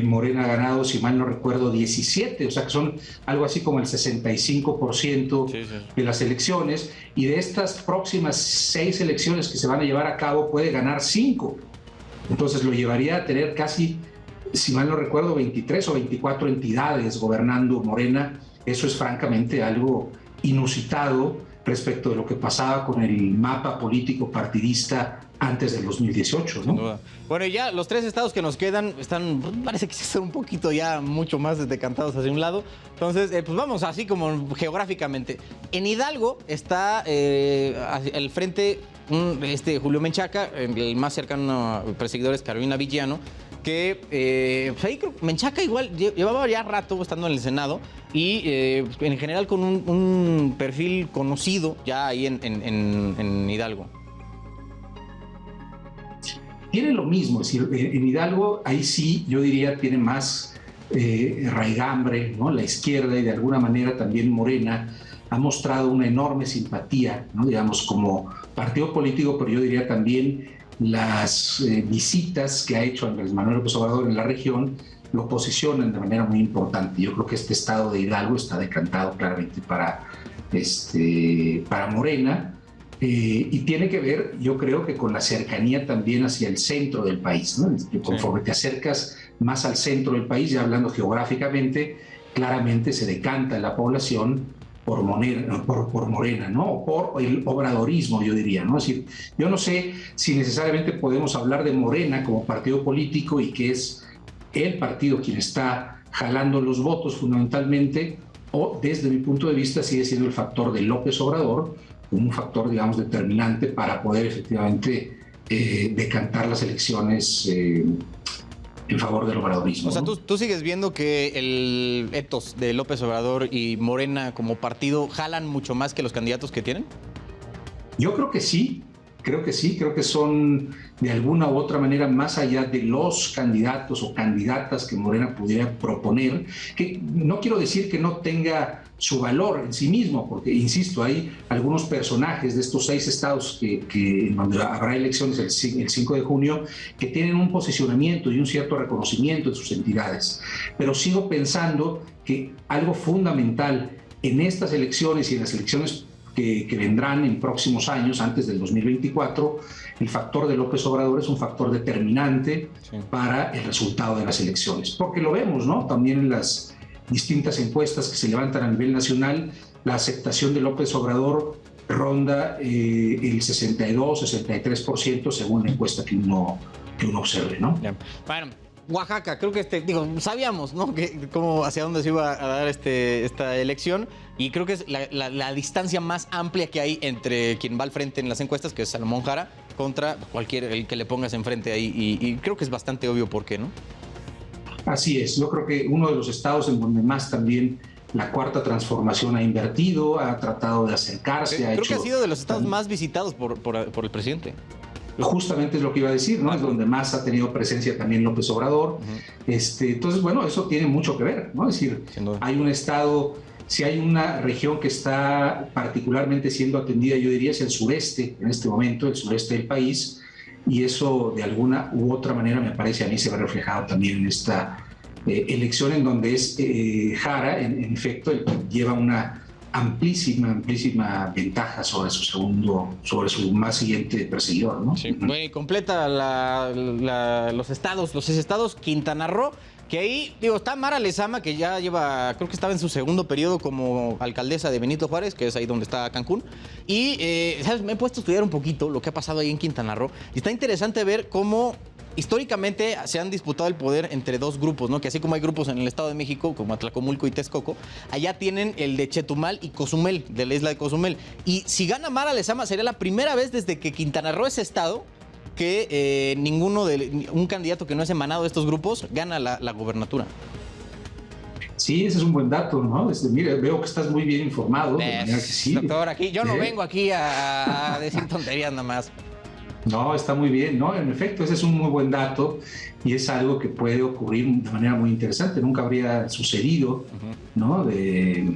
Morena ha ganado, si mal no recuerdo, 17, o sea que son algo así como el 65% de las elecciones, y de estas próximas 6 elecciones que se van a llevar a cabo puede ganar 5. Entonces lo llevaría a tener casi, si mal no recuerdo, 23 o 24 entidades gobernando Morena. Eso es francamente algo inusitado respecto de lo que pasaba con el mapa político partidista antes del 2018, ¿no? Sin duda. Bueno, y ya los 3 estados que nos quedan parece que están un poquito ya mucho más decantados hacia un lado. Entonces, pues vamos así como geográficamente. En Hidalgo está al frente Julio Menchaca, el más cercano a perseguidores, Carolina Villano, que pues ahí creo Menchaca igual llevaba ya rato estando en el Senado, y en general con un perfil conocido ya ahí en Hidalgo. tiene lo mismo, es decir, en Hidalgo ahí sí yo diría tiene más raigambre, ¿no? La izquierda y de alguna manera también Morena ha mostrado una enorme simpatía, ¿no? Digamos, como partido político, pero yo diría también las visitas que ha hecho Andrés Manuel López Obrador en la región lo posicionan de manera muy importante. Yo creo que este estado de Hidalgo está decantado claramente para Morena, y tiene que ver, yo creo que con la cercanía también hacia el centro del país, ¿no? Conforme te acercas más al centro del país, ya hablando geográficamente, claramente se decanta la población por Morena, ¿no? O por el obradorismo, yo diría, ¿no? Es decir, yo no sé si necesariamente podemos hablar de Morena como partido político y que es el partido quien está jalando los votos fundamentalmente, o desde mi punto de vista sigue siendo el factor de López Obrador como un factor, digamos, determinante para poder efectivamente decantar las elecciones en favor del obradorismo. O sea, ¿no? ¿tú sigues viendo que el etos de López Obrador y Morena como partido jalan mucho más que los candidatos que tienen? Yo creo que sí, creo que son de alguna u otra manera más allá de los candidatos o candidatas que Morena pudiera proponer, que no quiero decir que no tenga su valor en sí mismo, porque, insisto, hay algunos personajes de estos 6 estados que donde habrá elecciones el 5 de junio que tienen un posicionamiento y un cierto reconocimiento de sus entidades. Pero sigo pensando que algo fundamental en estas elecciones y en las elecciones que vendrán en próximos años, antes del 2024, el factor de López Obrador es un factor determinante para el resultado de las elecciones. Porque lo vemos, ¿no? También en las distintas encuestas que se levantan a nivel nacional, la aceptación de López Obrador ronda el 62-63% según la encuesta que uno observe, ¿no? Bien. Bueno, Oaxaca, creo que sabíamos, ¿no? Hacia dónde se iba a dar esta elección, y creo que es la distancia más amplia que hay entre quien va al frente en las encuestas, que es Salomón Jara, contra el que le pongas enfrente ahí, y creo que es bastante obvio por qué, ¿no? Así es, yo creo que uno de los estados en donde más también la Cuarta Transformación ha invertido, ha tratado de acercarse. Creo que ha sido de los estados más visitados por el presidente. Justamente es lo que iba a decir, ¿no? Es donde más ha tenido presencia también López Obrador. Entonces, bueno, eso tiene mucho que ver, ¿no? Es decir, hay un estado, si hay una región que está particularmente siendo atendida, yo diría es el sureste, en este momento, el sureste del país, y eso de alguna u otra manera me parece a mí se ve reflejado también en esta elección en donde es Jara, en efecto, lleva una amplísima ventaja sobre sobre su más siguiente perseguidor, ¿no? Sí. Bueno, y completa los 6 estados, Quintana Roo, que ahí, está Mara Lezama, que ya lleva, creo que estaba en su segundo periodo como alcaldesa de Benito Juárez, que es ahí donde está Cancún. Y, ¿sabes? Me he puesto a estudiar un poquito lo que ha pasado ahí en Quintana Roo. Y está interesante ver cómo históricamente se han disputado el poder entre 2 grupos, ¿no? Que así como hay grupos en el Estado de México, como Atlacomulco y Texcoco, allá tienen el de Chetumal y Cozumel, de la isla de Cozumel. Y si gana Mara Lezama, sería la primera vez desde que Quintana Roo es estado que un candidato que no es emanado de estos grupos gana la gobernatura. Sí, ese es un buen dato, ¿no? Mira, veo que estás muy bien informado, de manera que sí. Doctor, yo no vengo aquí a decir tonterías nada más. No, está muy bien, ¿no? En efecto, ese es un muy buen dato y es algo que puede ocurrir de manera muy interesante. Nunca habría sucedido, ¿no? De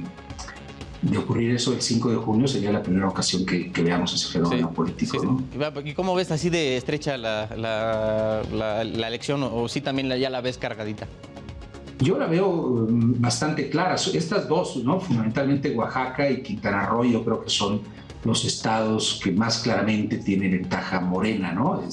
ocurrir eso el 5 de junio sería la primera ocasión que veamos ese fenómeno político, ¿no? ¿Y cómo ves así de estrecha la elección, o sí también ya la ves cargadita? Yo la veo bastante clara. Estas dos, ¿no? Fundamentalmente Oaxaca y Quintana Roo, yo creo que son los estados que más claramente tienen ventaja Morena, ¿no?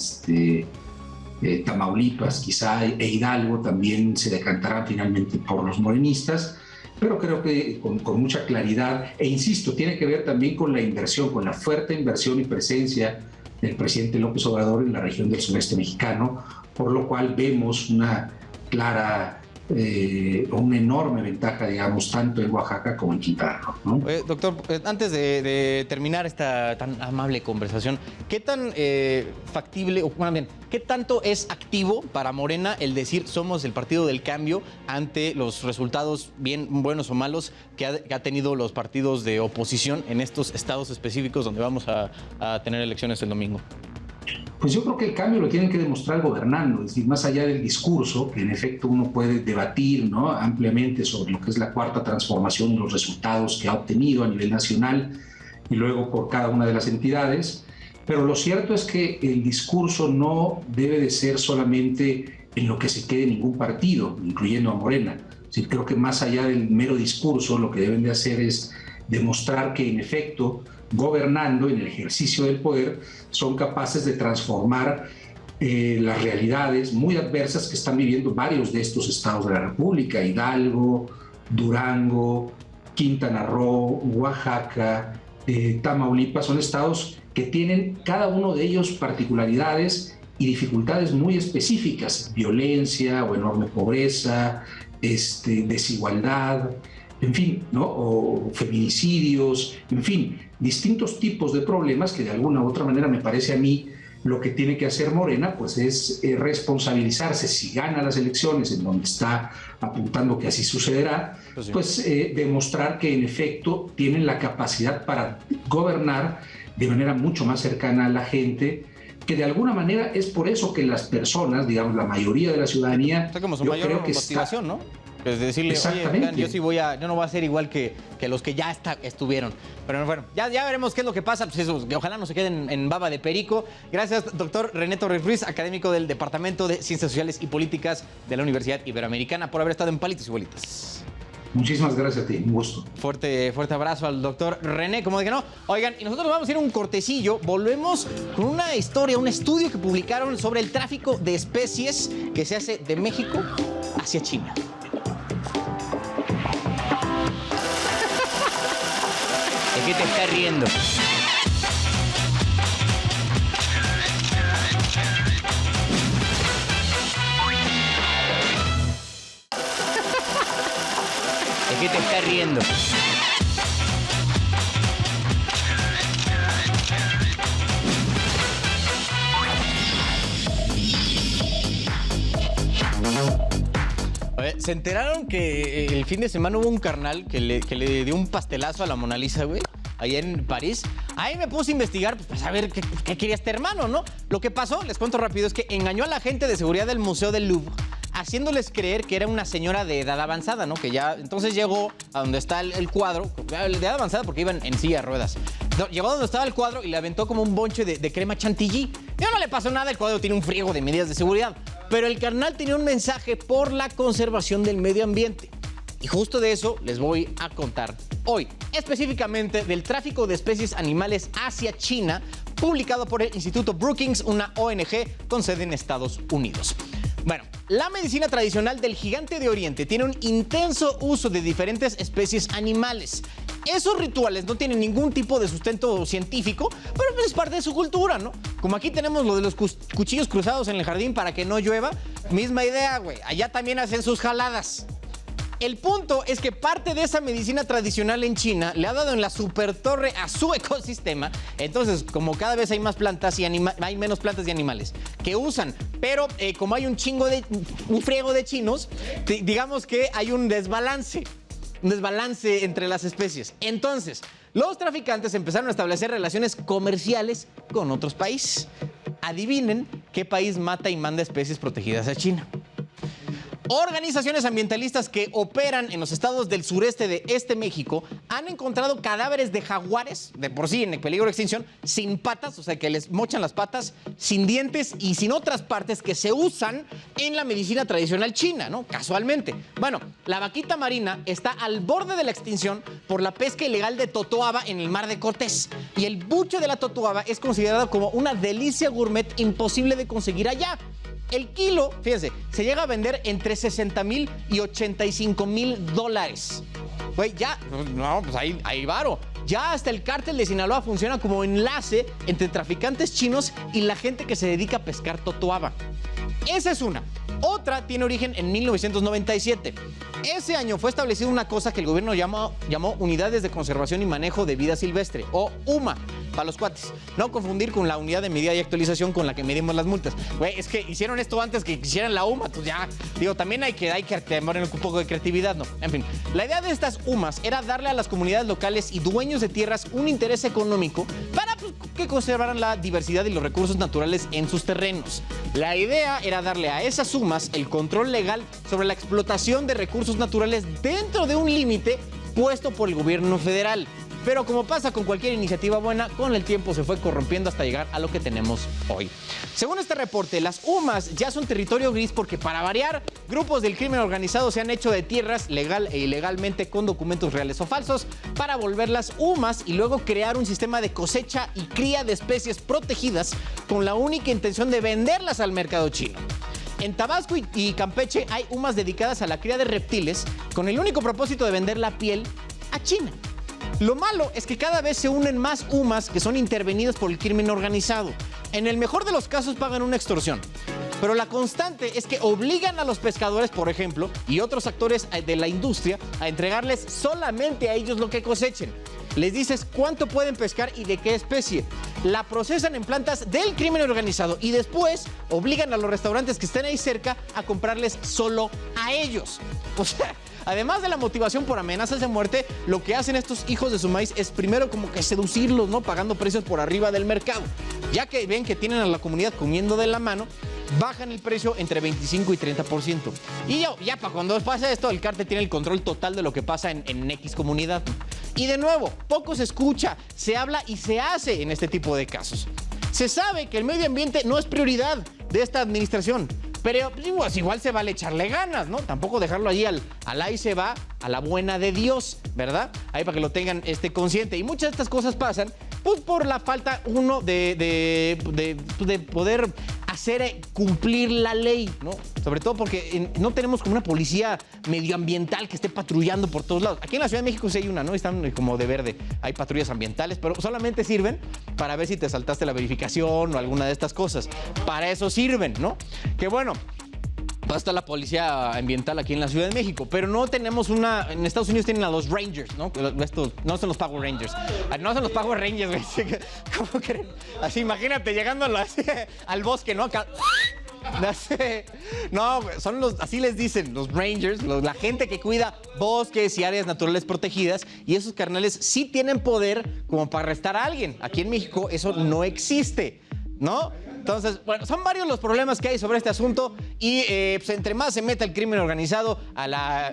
Tamaulipas quizá e Hidalgo también se decantarán finalmente por los morenistas, pero creo que con mucha claridad, e insisto, tiene que ver también con la inversión, con la fuerte inversión y presencia del presidente López Obrador en la región del sureste mexicano, por lo cual vemos una clara una enorme ventaja, digamos, tanto en Oaxaca como en Quintana Roo, ¿no? Doctor, antes de terminar esta tan amable conversación, ¿qué tan factible, o más bien, qué tanto es activo para Morena el decir somos el partido del cambio ante los resultados, bien buenos o malos, que ha tenido los partidos de oposición en estos estados específicos donde vamos a tener elecciones el domingo? Pues yo creo que el cambio lo tienen que demostrar gobernando, es decir, más allá del discurso, que en efecto uno puede debatir, ¿no?, ampliamente sobre lo que es la cuarta transformación y los resultados que ha obtenido a nivel nacional y luego por cada una de las entidades, pero lo cierto es que el discurso no debe de ser solamente en lo que se quede ningún partido, incluyendo a Morena. Es decir, creo que más allá del mero discurso, lo que deben de hacer es demostrar que en efecto, gobernando en el ejercicio del poder, son capaces de transformar las realidades muy adversas que están viviendo varios de estos estados de la República: Hidalgo, Durango, Quintana Roo, Oaxaca, Tamaulipas. Son estados que tienen cada uno de ellos particularidades y dificultades muy específicas: violencia o enorme pobreza, desigualdad, en fin, ¿no?, o feminicidios, en fin, distintos tipos de problemas que de alguna u otra manera me parece a mí lo que tiene que hacer Morena pues es responsabilizarse, si gana las elecciones, en donde está apuntando que así sucederá, pues demostrar que en efecto tienen la capacidad para gobernar de manera mucho más cercana a la gente, que de alguna manera es por eso que las personas, digamos la mayoría de la ciudadanía, está como su mayor motivación, ¿no? Es decirle, oye, yo no voy a ser igual que los que ya estuvieron. Pero bueno, ya veremos qué es lo que pasa. Pues eso, ojalá no se queden en baba de perico. Gracias, doctor René Torres Ruiz, académico del Departamento de Ciencias Sociales y Políticas de la Universidad Iberoamericana, por haber estado en Palitos y Bolitas. Muchísimas gracias a ti, un gusto. Fuerte abrazo al doctor René, como dije, no. Oigan, y nosotros vamos a ir a un cortecillo. Volvemos con una historia, un estudio que publicaron sobre el tráfico de especies que se hace de México hacia China. ¿De qué te estás riendo? ¿De qué te estás riendo? ¿Se enteraron que el fin de semana hubo un carnal que le dio un pastelazo a la Mona Lisa, güey? Allá en París. Ahí me puse a investigar, pues a ver qué quería este hermano, ¿no? Lo que pasó, les cuento rápido, es que engañó a la gente de seguridad del Museo del Louvre, haciéndoles creer que era una señora de edad avanzada, ¿no? Que ya, entonces llegó a donde está el cuadro, de edad avanzada porque iban en silla de ruedas. Llegó a donde estaba el cuadro y le aventó como un bonche de crema chantilly. Ya no le pasó nada, el cuadro tiene un friego de medidas de seguridad. Pero el carnal tenía un mensaje por la conservación del medio ambiente. Y justo de eso les voy a contar hoy, específicamente del tráfico de especies animales hacia China, publicado por el Instituto Brookings, una ONG con sede en Estados Unidos. Bueno, la medicina tradicional del Gigante de Oriente tiene un intenso uso de diferentes especies animales. Esos rituales no tienen ningún tipo de sustento científico, pero es parte de su cultura, ¿no? Como aquí tenemos lo de los cuchillos cruzados en el jardín para que no llueva, misma idea, güey. Allá también hacen sus jaladas. El punto es que parte de esa medicina tradicional en China le ha dado en la super torre a su ecosistema. Entonces, como cada vez hay más plantas y hay menos plantas y animales que usan, pero como hay un friego de chinos, digamos que hay un desbalance entre las especies. Entonces, los traficantes empezaron a establecer relaciones comerciales con otros países. Adivinen qué país mata y manda especies protegidas a China. Organizaciones ambientalistas que operan en los estados del sureste de México han encontrado cadáveres de jaguares, de por sí en peligro de extinción, sin patas, o sea que les mochan las patas, sin dientes y sin otras partes que se usan en la medicina tradicional china, ¿no? Casualmente. Bueno, la vaquita marina está al borde de la extinción por la pesca ilegal de totoaba en el mar de Cortés. Y el buche de la totoaba es considerado como una delicia gourmet imposible de conseguir allá. El kilo, fíjense, se llega a vender entre $60,000 y $85,000. Güey, ya, no, pues ahí varo. Ya hasta el cártel de Sinaloa funciona como enlace entre traficantes chinos y la gente que se dedica a pescar totoaba. Esa es una. Otra tiene origen en 1997. Ese año fue establecida una cosa que el gobierno llamó Unidades de Conservación y Manejo de Vida Silvestre, o UMA, para los cuates. No confundir con la unidad de medida y actualización con la que medimos las multas. Güey, es que hicieron esto antes que hicieran la UMA, pues ya, digo, también hay que tener un poco de creatividad, ¿no? En fin, la idea de estas UMAs era darle a las comunidades locales y dueños de tierras un interés económico para, pues, que conservaran la diversidad y los recursos naturales en sus terrenos. La idea era darle a esas UMAS el control legal sobre la explotación de recursos naturales dentro de un límite puesto por el gobierno federal. Pero como pasa con cualquier iniciativa buena, con el tiempo se fue corrompiendo hasta llegar a lo que tenemos hoy. Según este reporte, las UMAS ya son territorio gris porque, para variar, grupos del crimen organizado se han hecho de tierras legal e ilegalmente con documentos reales o falsos para volverlas UMAS y luego crear un sistema de cosecha y cría de especies protegidas con la única intención de venderlas al mercado chino. En Tabasco y Campeche hay UMAS dedicadas a la cría de reptiles con el único propósito de vender la piel a China. Lo malo es que cada vez se unen más UMAS que son intervenidas por el crimen organizado. En el mejor de los casos pagan una extorsión. Pero la constante es que obligan a los pescadores, por ejemplo, y otros actores de la industria a entregarles solamente a ellos lo que cosechen. Les dices cuánto pueden pescar y de qué especie. La procesan en plantas del crimen organizado y después obligan a los restaurantes que estén ahí cerca a comprarles solo a ellos. O sea, además de la motivación por amenazas de muerte, lo que hacen estos hijos de su maíz es primero como que seducirlos, ¿no? Pagando precios por arriba del mercado. Ya que ven que tienen a la comunidad comiendo de la mano, bajan el precio entre 25 y 30%. Y ya para cuando pasa esto, el cártel tiene el control total de lo que pasa en X comunidad. Y de nuevo, poco se escucha, se habla y se hace en este tipo de casos. Se sabe que el medio ambiente no es prioridad de esta administración, pero pues, igual se vale echarle ganas, ¿no? Tampoco dejarlo allí al ahí se va, a la buena de Dios, ¿verdad? Ahí para que lo tengan consciente. Y muchas de estas cosas pasan pues por la falta, de poder hacer cumplir la ley, ¿no? Sobre todo porque no tenemos como una policía medioambiental que esté patrullando por todos lados. Aquí en la Ciudad de México sí hay una, ¿no? Están como de verde. Hay patrullas ambientales, pero solamente sirven para ver si te saltaste la verificación o alguna de estas cosas. Para eso sirven, ¿no? Que bueno, está la policía ambiental aquí en la Ciudad de México, pero no tenemos una. En Estados Unidos tienen a los Rangers, ¿no? Estos no son los Power Rangers. No son los Power Rangers, güey. ¿Cómo creen? Así, imagínate llegando al bosque, ¿no? Acá. No, son así les dicen, los Rangers, la gente que cuida bosques y áreas naturales protegidas, y esos carnales sí tienen poder como para arrestar a alguien. Aquí en México eso no existe, ¿no? Entonces, bueno, son varios los problemas que hay sobre este asunto y pues entre más se meta el crimen organizado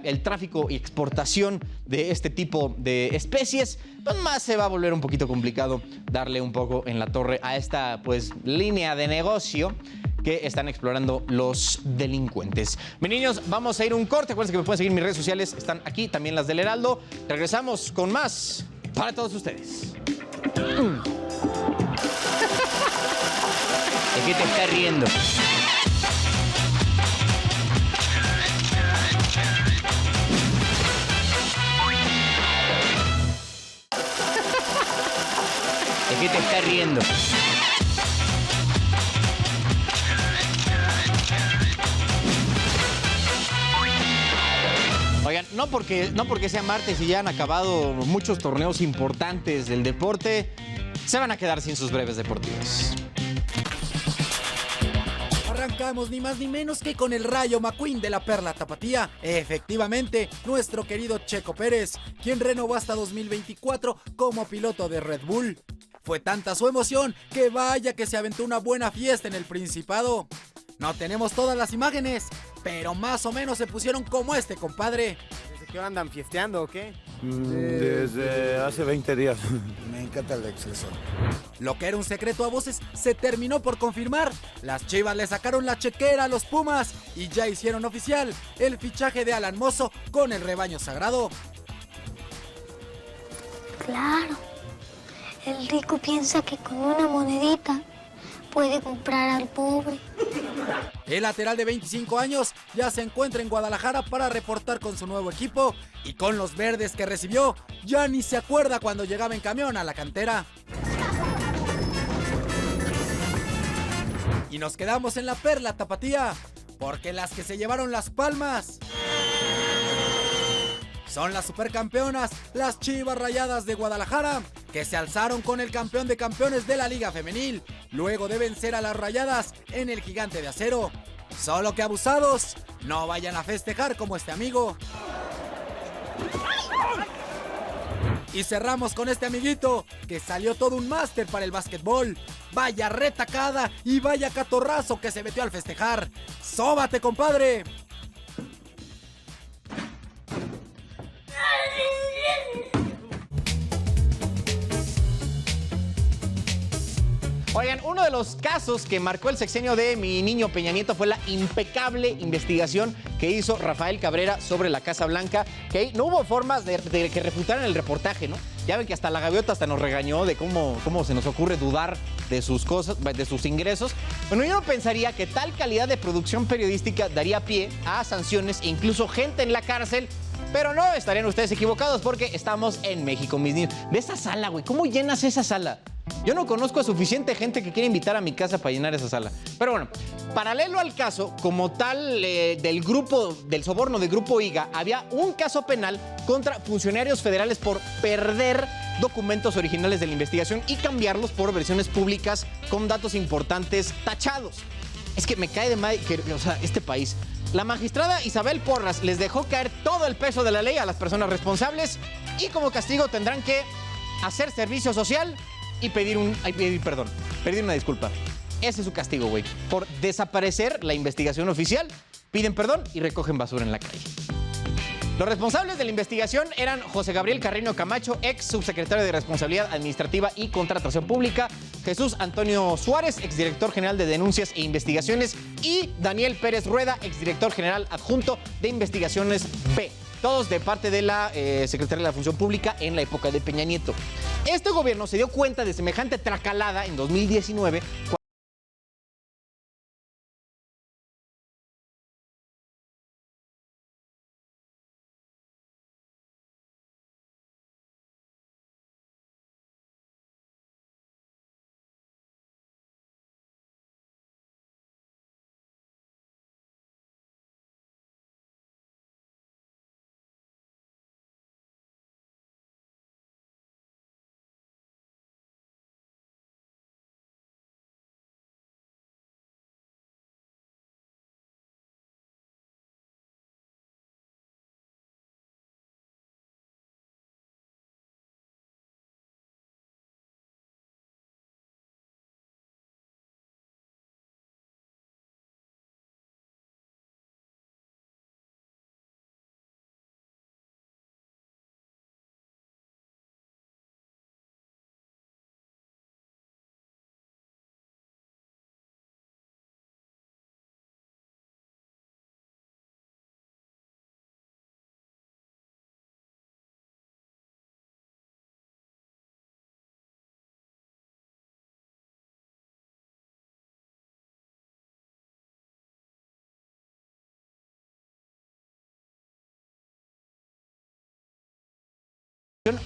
el tráfico y exportación de este tipo de especies, pues más se va a volver un poquito complicado darle un poco en la torre a esta pues línea de negocio que están explorando los delincuentes. Mis niños, vamos a ir a un corte. Acuérdense que me pueden seguir en mis redes sociales, están aquí, también las del Heraldo. Regresamos con más para todos ustedes. ¿De qué te estás riendo? ¿De qué te estás riendo? Oigan, no porque sea martes y ya han acabado muchos torneos importantes del deporte, se van a quedar sin sus breves deportivos. Arrancamos ni más ni menos que con el Rayo McQueen de la Perla Tapatía. Efectivamente, nuestro querido Checo Pérez, quien renovó hasta 2024 como piloto de Red Bull. Fue tanta su emoción que vaya que se aventó una buena fiesta en el Principado. No tenemos todas las imágenes, pero más o menos se pusieron como este compadre. ¿Desde qué hora andan fiesteando o qué? Desde hace 20 días. Me encanta el exceso. Lo que era un secreto a voces se terminó por confirmar. Las Chivas le sacaron la chequera a los Pumas y ya hicieron oficial el fichaje de Alan Mozo con el rebaño sagrado. Claro, el rico piensa que con una monedita puede comprar al pobre. El lateral de 25 años ya se encuentra en Guadalajara para reportar con su nuevo equipo y con los verdes que recibió, ya ni se acuerda cuando llegaba en camión a la cantera. Y nos quedamos en la Perla Tapatía, porque las que se llevaron las palmas son las supercampeonas, las Chivas Rayadas de Guadalajara, que se alzaron con el campeón de campeones de la Liga Femenil, luego de vencer a las Rayadas en el Gigante de Acero. Solo que abusados, no vayan a festejar como este amigo. Y cerramos con este amiguito que salió todo un máster para el básquetbol. Vaya retacada y vaya catorrazo que se metió al festejar. ¡Sóbate, compadre! Oigan, uno de los casos que marcó el sexenio de mi niño Peña Nieto fue la impecable investigación que hizo Rafael Cabrera sobre la Casa Blanca, que ahí no hubo formas de que refutaran el reportaje, ¿no? Ya ven que hasta la gaviota hasta nos regañó de cómo se nos ocurre dudar de sus cosas, de sus ingresos. Bueno, yo no pensaría que tal calidad de producción periodística daría pie a sanciones e incluso gente en la cárcel. Pero no, estarían ustedes equivocados porque estamos en México, mis niños. Ve esa sala, güey. ¿Cómo llenas esa sala? Yo no conozco a suficiente gente que quiere invitar a mi casa para llenar esa sala. Pero bueno, paralelo al caso, como tal del soborno del Grupo IGA, había un caso penal contra funcionarios federales por perder documentos originales de la investigación y cambiarlos por versiones públicas con datos importantes tachados. Es que me cae de mal que, o sea, este país. La magistrada Isabel Porras les dejó caer todo el peso de la ley a las personas responsables y como castigo tendrán que hacer servicio social y pedir una disculpa. Ese es su castigo, güey. Por desaparecer la investigación oficial, piden perdón y recogen basura en la calle. Los responsables de la investigación eran José Gabriel Carreño Camacho, ex subsecretario de Responsabilidad Administrativa y Contratación Pública, Jesús Antonio Suárez, exdirector general de Denuncias e Investigaciones, y Daniel Pérez Rueda, exdirector general adjunto de Investigaciones B. Todos de parte de la Secretaría de la Función Pública en la época de Peña Nieto. Este gobierno se dio cuenta de semejante tracalada en 2019,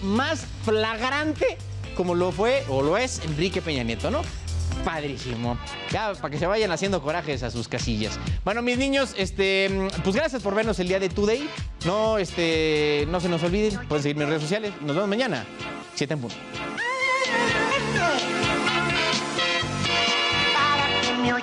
más flagrante como lo fue o lo es Enrique Peña Nieto, ¿no? Padrísimo. Ya, para que se vayan haciendo corajes a sus casillas. Bueno, mis niños, pues gracias por vernos el día de Today. No se nos olviden, pueden seguirme en redes sociales. Nos vemos mañana, 7 en punto. Para que me